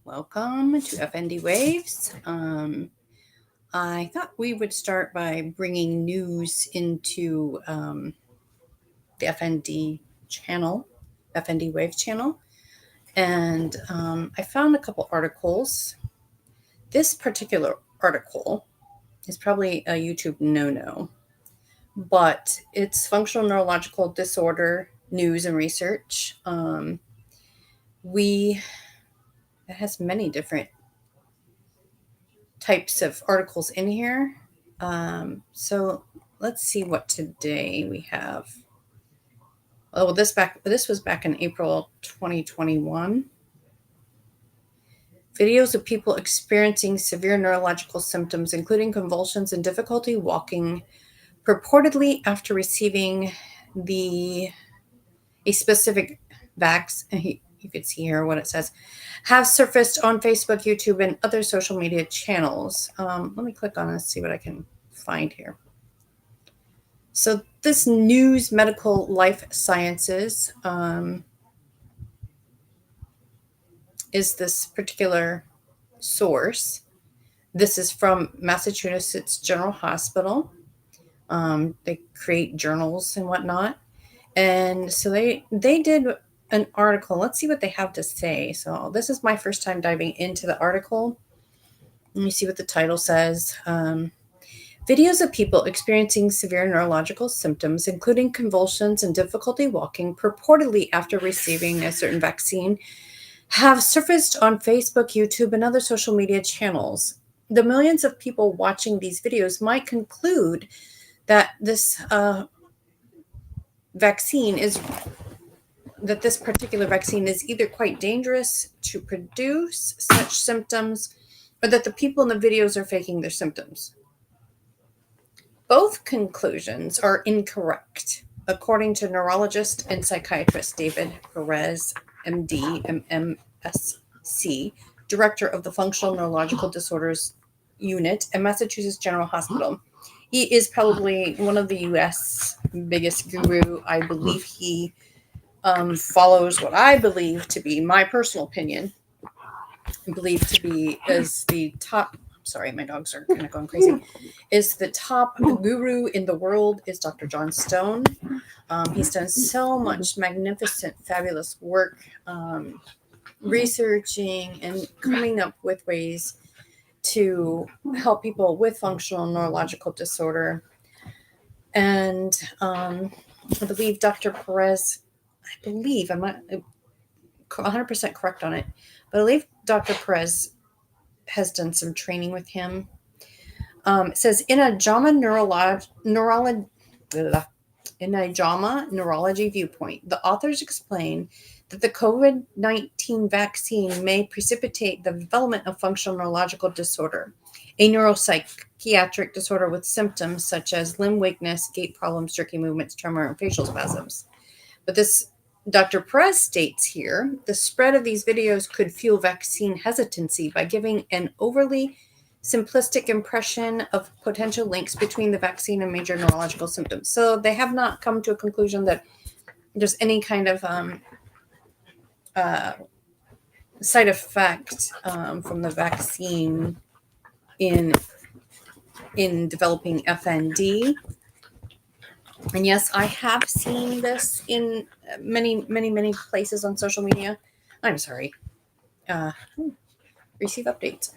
Welcome to FND WAVES. I thought we would start by bringing news into the FND channel, FND WAVES channel. And I found a couple articles. This particular article is probably a YouTube no-no, but it's functional neurological disorder news and research. It has many different types of articles in here. So let's see what today we have. Oh, this was back in April 2021. Videos of people experiencing severe neurological symptoms, including convulsions and difficulty walking, purportedly after receiving a specific vaccine. You can see here what it says, have surfaced on Facebook, YouTube, and other social media channels. Let me click on this, see what I can find here. So this News Medical Life Sciences is this particular source. This is from Massachusetts General Hospital. They create journals and whatnot. And so they did an article. Let's see what they have to say. So this is my first time diving into the article. Let me see what the title says. Videos of people experiencing severe neurological symptoms, including convulsions and difficulty walking, purportedly after receiving a certain vaccine, have surfaced on Facebook, YouTube, and other social media channels. The millions of people watching these videos might conclude that this particular vaccine is either quite dangerous to produce such symptoms, or that the people in the videos are faking their symptoms. Both conclusions are incorrect, according to neurologist and psychiatrist David Perez, MD, MMSC, director of the Functional Neurological Disorders Unit at Massachusetts General Hospital. He is probably one of the U.S. biggest guru. I believe he follows what I believe to be, my personal opinion, as the top. Sorry, my dogs are kind of going crazy. Is the top guru in the world is Dr. John Stone. He's done so much magnificent, fabulous work researching and coming up with ways to help people with functional neurological disorder. And I believe Dr. Perez, I'm not 100% correct on it, but I believe Dr. Perez has done some training with him. It says, in a JAMA neurology viewpoint, the authors explain that the COVID-19 vaccine may precipitate the development of functional neurological disorder, a neuropsychiatric disorder with symptoms such as limb weakness, gait problems, jerky movements, tremor, and facial spasms. But this Dr. Perez states here, the spread of these videos could fuel vaccine hesitancy by giving an overly simplistic impression of potential links between the vaccine and major neurological symptoms. So they have not come to a conclusion that there's any kind of side effect from the vaccine in developing FND. And yes, I have seen this in many, many, many places on social media. I'm sorry. Receive updates.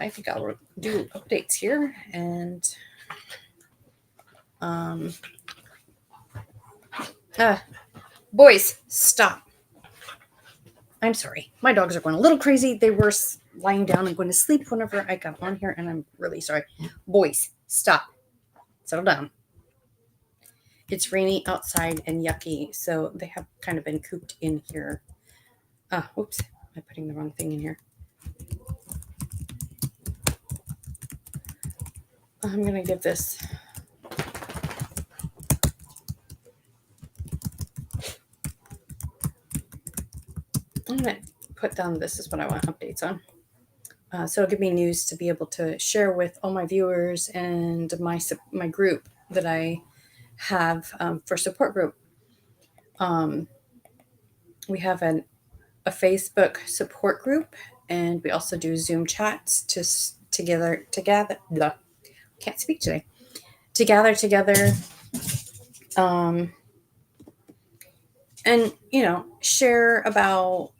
I think I'll do updates here. And boys, stop. I'm sorry. My dogs are going a little crazy. They were lying down and going to sleep whenever I got on here, and I'm really sorry. Boys, stop. Settle down. It's rainy outside and yucky, so they have kind of been cooped in here. Oops, I'm putting the wrong thing in here. I'm going to give this. I'm going to put down, this is what I want updates on. So it'll give me news to be able to share with all my viewers and my group that I have for support group. We have an a Facebook support group, and we also do Zoom chats to gather. Can't speak today. To gather together, um, and share about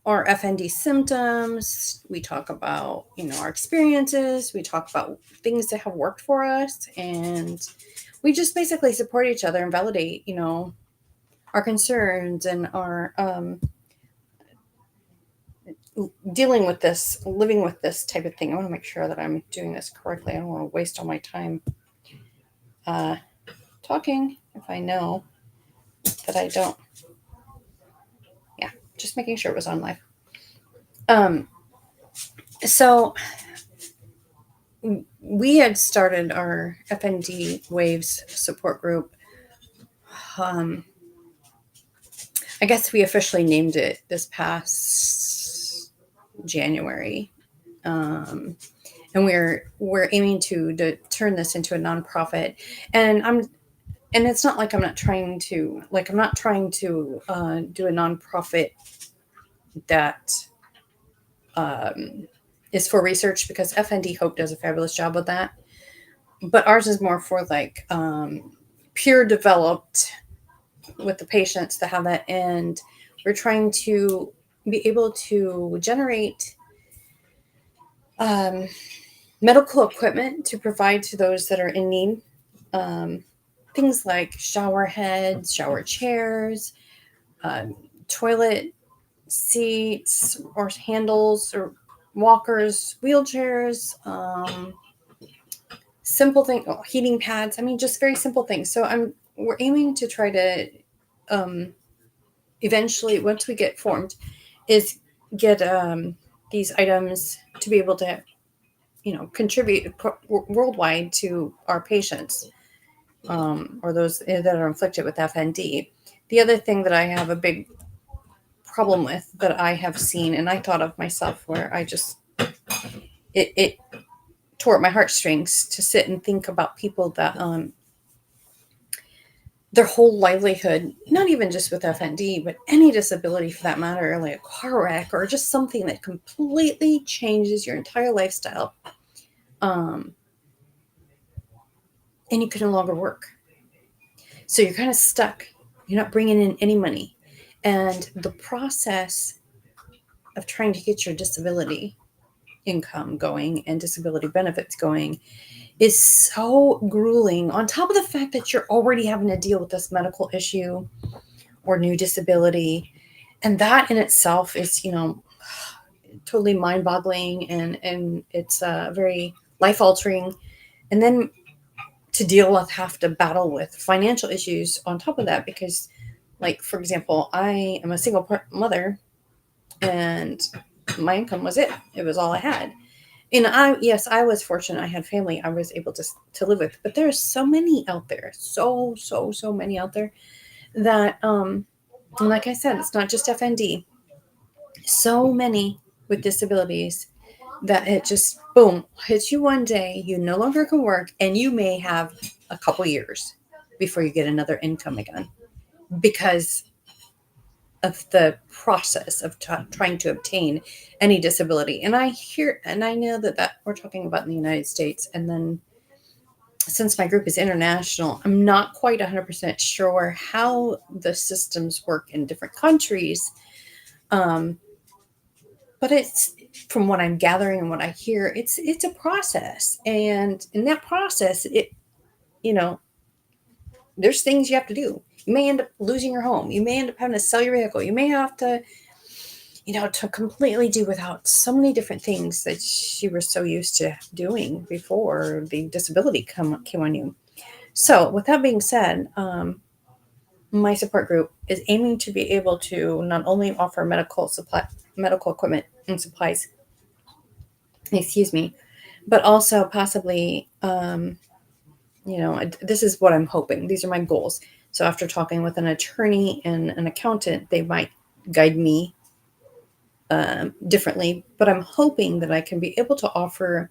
our FND symptoms. We talk about our experiences. We talk about things that have worked for us, and we just basically support each other and validate our concerns and our dealing with this, living with this type of thing. I want to make sure that I'm doing this correctly. I don't want to waste all my time talking if I know that I don't. Yeah, just making sure it was on live. So we had started our FND WAVES support group. I guess we officially named it this past January. And we're aiming to turn this into a nonprofit, and it's not like I'm not trying to do a nonprofit that is for research, because FND Hope does a fabulous job with that, but ours is more for peer developed with the patients that have that, and we're trying to be able to generate medical equipment to provide to those that are in need. Things like shower heads, shower chairs, toilet seats or handles or walkers, wheelchairs, simple things, heating pads. I mean, just very simple things. So we're aiming to try to eventually, once we get formed, is get these items to be able to contribute worldwide to our patients, or those that are inflicted with FND. The other thing that I have a big problem with, that I have seen, and I thought of myself, where I just it tore at my heartstrings to sit and think about people that their whole livelihood, not even just with FND, but any disability for that matter, like a car wreck or just something that completely changes your entire lifestyle, and you can no longer work. So you're kind of stuck. You're not bringing in any money. And the process of trying to get your disability income going and disability benefits going is so grueling, on top of the fact that you're already having to deal with this medical issue or new disability. And that in itself is, totally mind-boggling, and it's very life-altering. And then to have to battle with financial issues on top of that, because, like, for example, I am a single mother, and my income was it was all I had. And I was fortunate. I had family I was able to live with, but there's so many out there, so many out there that, like I said, it's not just FND, so many with disabilities, that it just, boom, hits you one day, you no longer can work, and you may have a couple years before you get another income again, because of the process of trying to obtain any disability. And I know that we're talking about in the United States. And then, since my group is international, I'm not quite 100% sure how the systems work in different countries. But it's, from what I'm gathering and what I hear, it's a process. And in that process, there's things you have to do. You may end up losing your home. You may end up having to sell your vehicle. You may have to, to completely do without so many different things that you were so used to doing before the disability came on you. So with that being said, my support group is aiming to be able to not only offer medical equipment and supplies, but also possibly, this is what I'm hoping. These are my goals. So after talking with an attorney and an accountant, they might guide me differently, but I'm hoping that I can be able to offer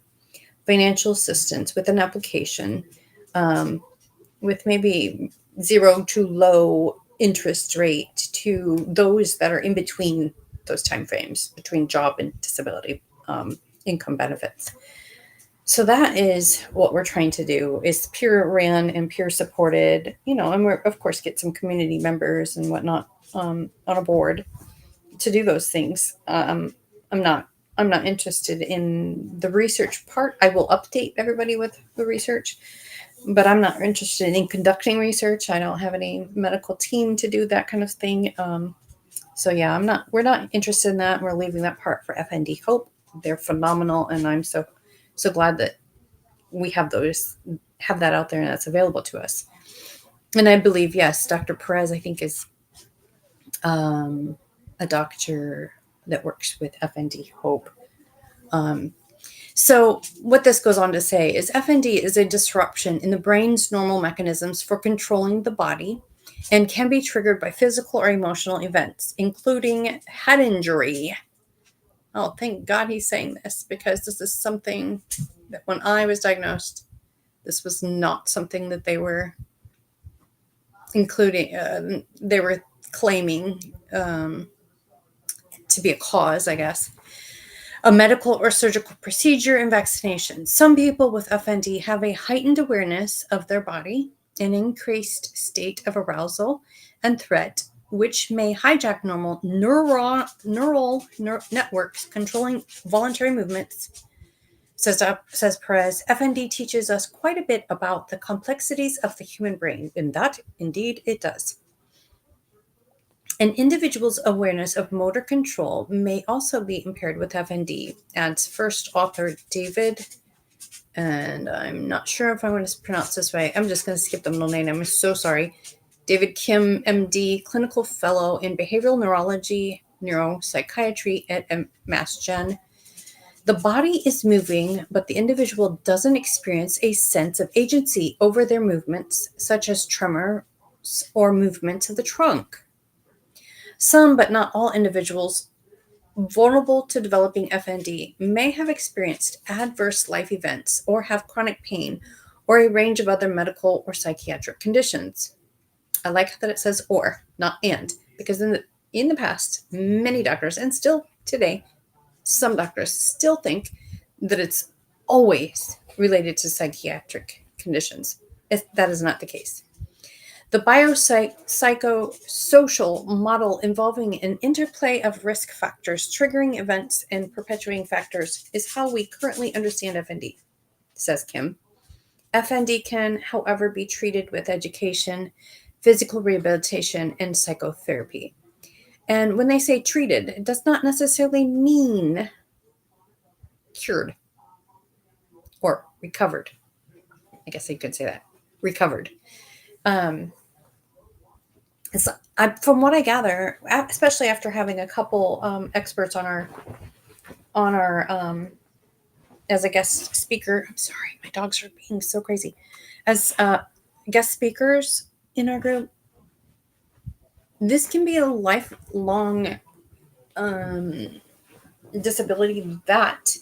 financial assistance with an application, with maybe zero to low interest rate to those that are in between those time frames between job and disability income benefits. So that is what we're trying to do, is peer ran and peer supported, and we're of course get some community members and whatnot on a board to do those things. I'm not interested in the research part. I will update everybody with the research, but I'm not interested in conducting research. I don't have any medical team to do that kind of thing. So yeah, we're not interested in that. We're leaving that part for FND Hope. They're phenomenal, and I'm so glad that we have that out there and that's available to us. And I believe, yes, Dr. Perez, I think, is a doctor that works with FND Hope. So what this goes on to say is FND is a disruption in the brain's normal mechanisms for controlling the body and can be triggered by physical or emotional events, including head injury. Oh, thank God he's saying this, because this is something that when I was diagnosed, this was not something that they were including. They were claiming to be a cause, I guess. A medical or surgical procedure and vaccination. Some people with FND have a heightened awareness of their body, an increased state of arousal and threat, which may hijack normal neural networks controlling voluntary movements. Says Perez, FND teaches us quite a bit about the complexities of the human brain, and that indeed it does. An individual's awareness of motor control may also be impaired with FND, adds first author David, and I'm not sure if I'm going to pronounce this right. I'm just going to skip the middle name. I'm so sorry. David Kim, MD, clinical fellow in behavioral neurology, neuropsychiatry at Mass Gen. The body is moving, but the individual doesn't experience a sense of agency over their movements, such as tremors or movements of the trunk. Some, but not all, individuals vulnerable to developing FND may have experienced adverse life events or have chronic pain or a range of other medical or psychiatric conditions. I like that it says or, not and, because in the past, many doctors, and still today, some doctors still think that it's always related to psychiatric conditions. That is not the case. The biopsychosocial model involving an interplay of risk factors, triggering events, and perpetuating factors is how we currently understand FND, says Kim. FND can, however, be treated with education, physical rehabilitation, and psychotherapy. And when they say treated, it does not necessarily mean cured or recovered. I guess you could say that. Recovered. From what I gather, especially after having a couple experts on our as a guest speaker. I'm sorry, my dogs are being so crazy. As guest speakers in our group, this can be a lifelong disability that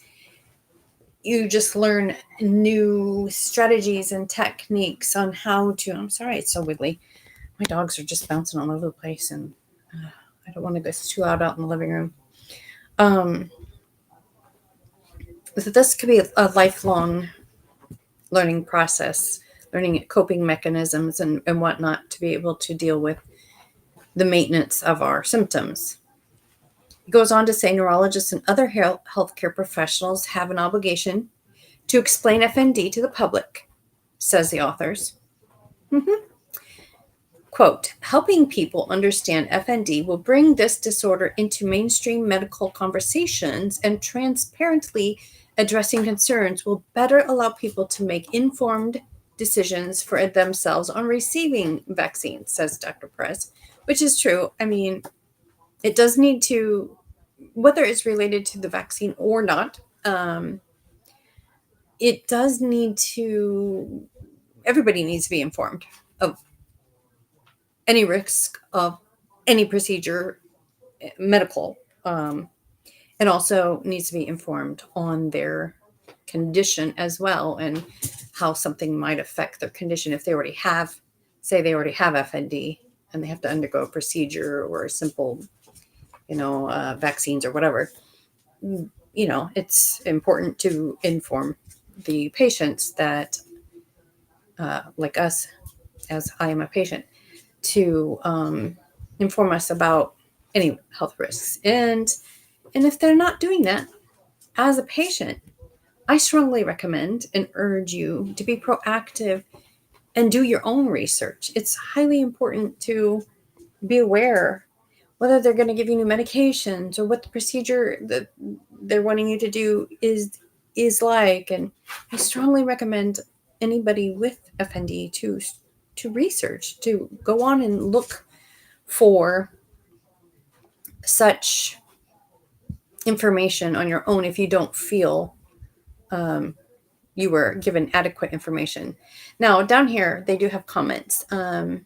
you just learn new strategies and techniques on how to. I'm sorry, it's so wiggly. My dogs are just bouncing all over the place, and I don't want to go too loud out in the living room. So this could be a lifelong learning process, learning coping mechanisms and whatnot to be able to deal with the maintenance of our symptoms. It goes on to say neurologists and other healthcare professionals have an obligation to explain FND to the public, says the authors. Quote, helping people understand FND will bring this disorder into mainstream medical conversations, and transparently addressing concerns will better allow people to make informed decisions for themselves on receiving vaccines, says Dr. Perez, which is true. I mean, it does need to, whether it's related to the vaccine or not, it does need to, everybody needs to be informed of any risk of any procedure, medical, and also needs to be informed on their condition as well, and how something might affect their condition if they already have FND, and they have to undergo a procedure or a simple, vaccines or whatever, it's important to inform the patients that, like us, as I am a patient, to inform us about any health risks. And if they're not doing that, as a patient, I strongly recommend and urge you to be proactive and do your own research. It's highly important to be aware whether they're going to give you new medications or what the procedure that they're wanting you to do is like. And I strongly recommend anybody with FND to research, to go on and look for such information on your own if you don't feel you were given adequate information. Now, down here, they do have comments. I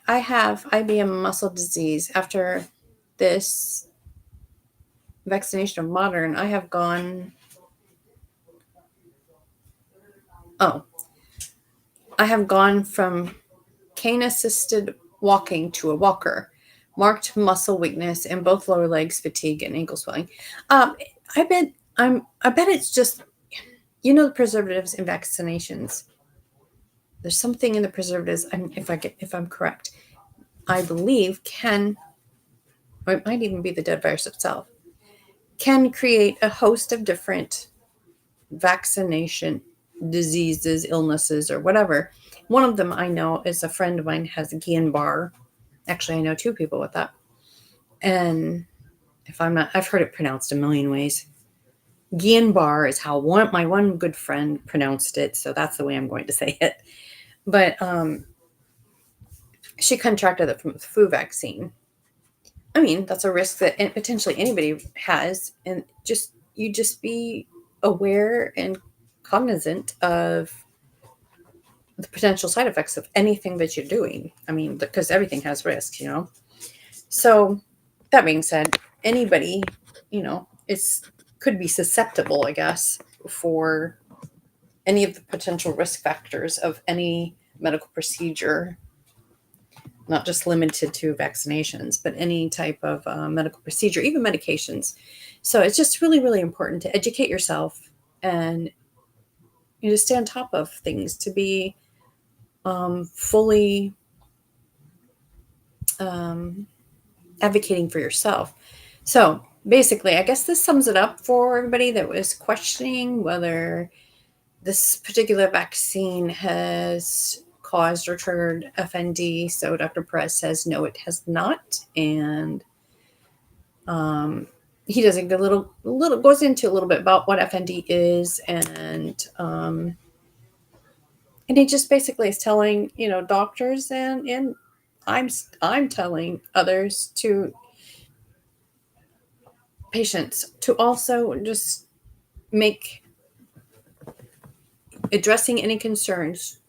have IBM muscle disease. After this vaccination of modern, I have gone from cane-assisted walking to a walker, marked muscle weakness in both lower legs, fatigue, and ankle swelling. I bet it's just, the preservatives in vaccinations. There's something in the preservatives, if I'm correct, I believe or it might even be the dead virus itself, can create a host of different vaccination diseases, illnesses, or whatever. One of them I know is a friend of mine has Guillain-Barré. Actually, I know two people with that. And I've heard it pronounced a million ways. Guillain-Barré is how my one good friend pronounced it, so that's the way I'm going to say it. But she contracted it from the flu vaccine. I mean, that's a risk that potentially anybody has, and you just be aware and cognizant of the potential side effects of anything that you're doing. I mean, because everything has risks, So that being said, anybody, could be susceptible, I guess, for any of the potential risk factors of any medical procedure, not just limited to vaccinations, but any type of medical procedure, even medications. So it's just really, really important to educate yourself and stay on top of things, to be fully advocating for yourself. So basically, I guess this sums it up for everybody that was questioning whether this particular vaccine has caused or triggered FND. So Dr. Perez says, no, it has not. And he does goes into a little bit about what FND is, and he just basically is telling, doctors and I'm telling others, to patients, to also just addressing any concerns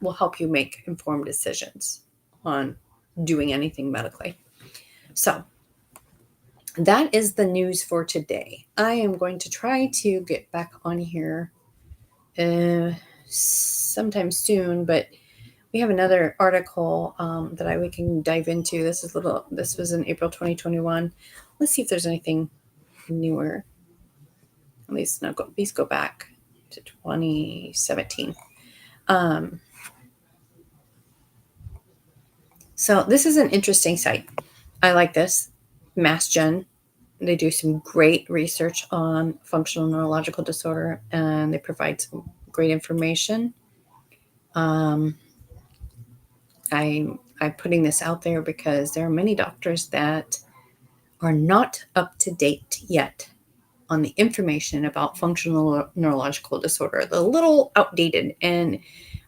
will help you make informed decisions on doing anything medically. So that is the news for today. I am going to try to get back on here sometime soon, but we have another article that we can dive into. This was in April 2021. Let's see if there's anything newer. At least please go back to 2017. So this is an interesting site. I like this. MassGen. They do some great research on functional neurological disorder, and they provide some great information. I'm putting this out there because there are many doctors that are not up to date yet on the information about functional neurological disorder. They're a little outdated, and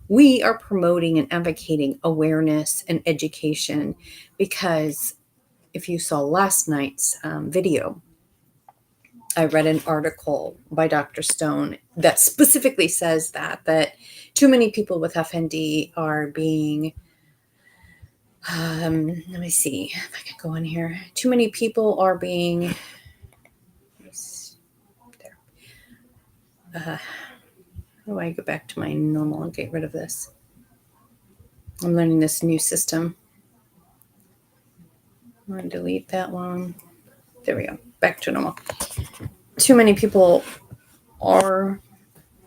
we are promoting and advocating awareness and education, because if you saw last night's video, I read an article by Dr. Stone that specifically says that too many people with FND are being, let me see if I can go in here. Too many people are being, How do I go back to my normal and get rid of this? I'm learning this new system. I'm going to delete that one. There we go. Back to normal. Too many people are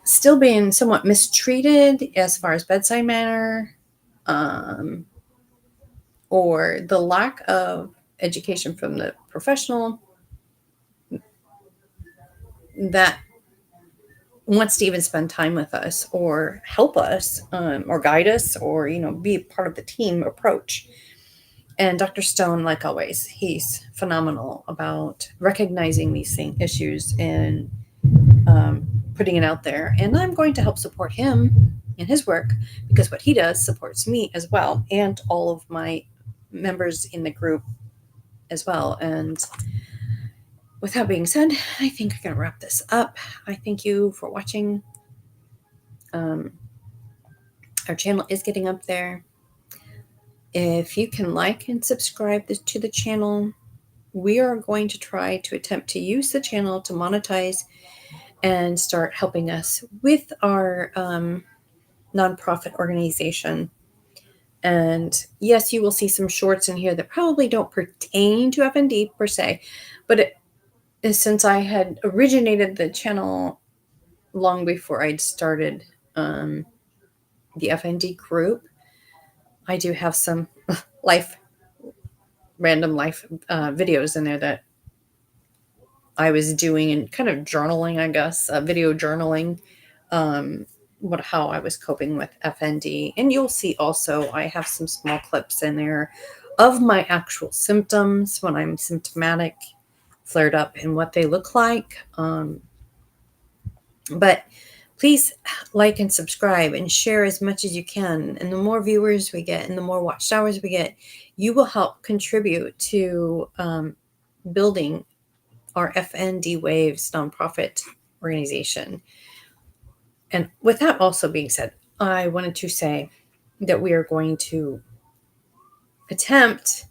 still being somewhat mistreated as far as bedside manner, or the lack of education from the professional that wants to even spend time with us or help us, or guide us, or be part of the team approach. And Dr. Stone, like always, he's phenomenal about recognizing these issues and putting it out there. And I'm going to help support him in his work, because what he does supports me as well, and all of my members in the group as well. And with that being said, I think I'm going to wrap this up. I thank you for watching. Our channel is getting up there. If you can like and subscribe to the channel, we are going to try to attempt to use the channel to monetize and start helping us with our nonprofit organization. And yes, you will see some shorts in here that probably don't pertain to FND per se, but since I had originated the channel long before I'd started the FND group, I do have some random life videos in there that I was doing and kind of journaling, I guess, video journaling, how I was coping with FND. And you'll see also I have some small clips in there of my actual symptoms when I'm symptomatic, flared up, and what they look like. But please like and subscribe and share as much as you can. And the more viewers we get and the more watch hours we get, you will help contribute to building our FND WAVES nonprofit organization. And with that also being said, I wanted to say that we are going to attempt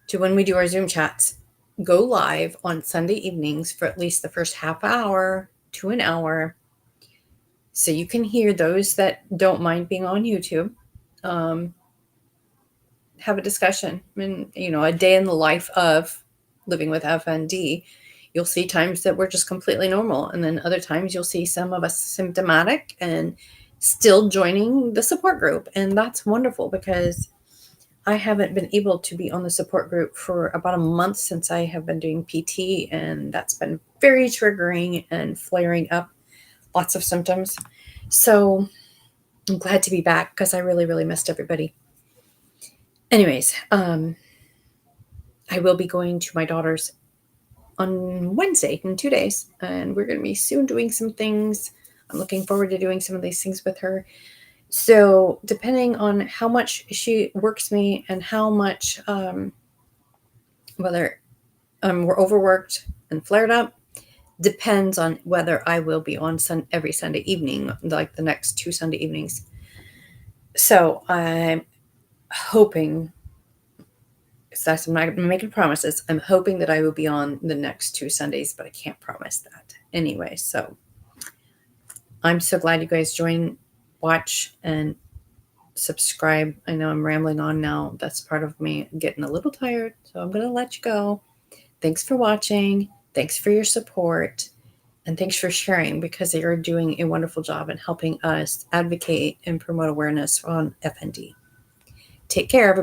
to, when we do our Zoom chats, go live on Sunday evenings for at least the first half hour to an hour, so you can hear those that don't mind being on YouTube, have a discussion, and a day in the life of living with FND. You'll see times that we're just completely normal, and then other times you'll see some of us symptomatic and still joining the support group. And that's wonderful, because I haven't been able to be on the support group for about a month since I have been doing PT, and that's been very triggering and flaring up lots of symptoms. So I'm glad to be back, because I really, really missed everybody. Anyways, I will be going to my daughter's on Wednesday in 2 days, and we're going to be soon doing some things. I'm looking forward to doing some of these things with her. So depending on how much she works me and how much, whether we're overworked and flared up, depends on whether I will be on every Sunday evening, like the next 2 Sunday evenings. So I'm hoping, I'm not making promises. I'm hoping that I will be on the next 2 Sundays, but I can't promise that. Anyway, so I'm so glad you guys join, watch, and subscribe. I know I'm rambling on now. That's part of me getting a little tired, so I'm going to let you go. Thanks for watching. Thanks for your support. And thanks for sharing, because you're doing a wonderful job in helping us advocate and promote awareness on FND. Take care, everybody.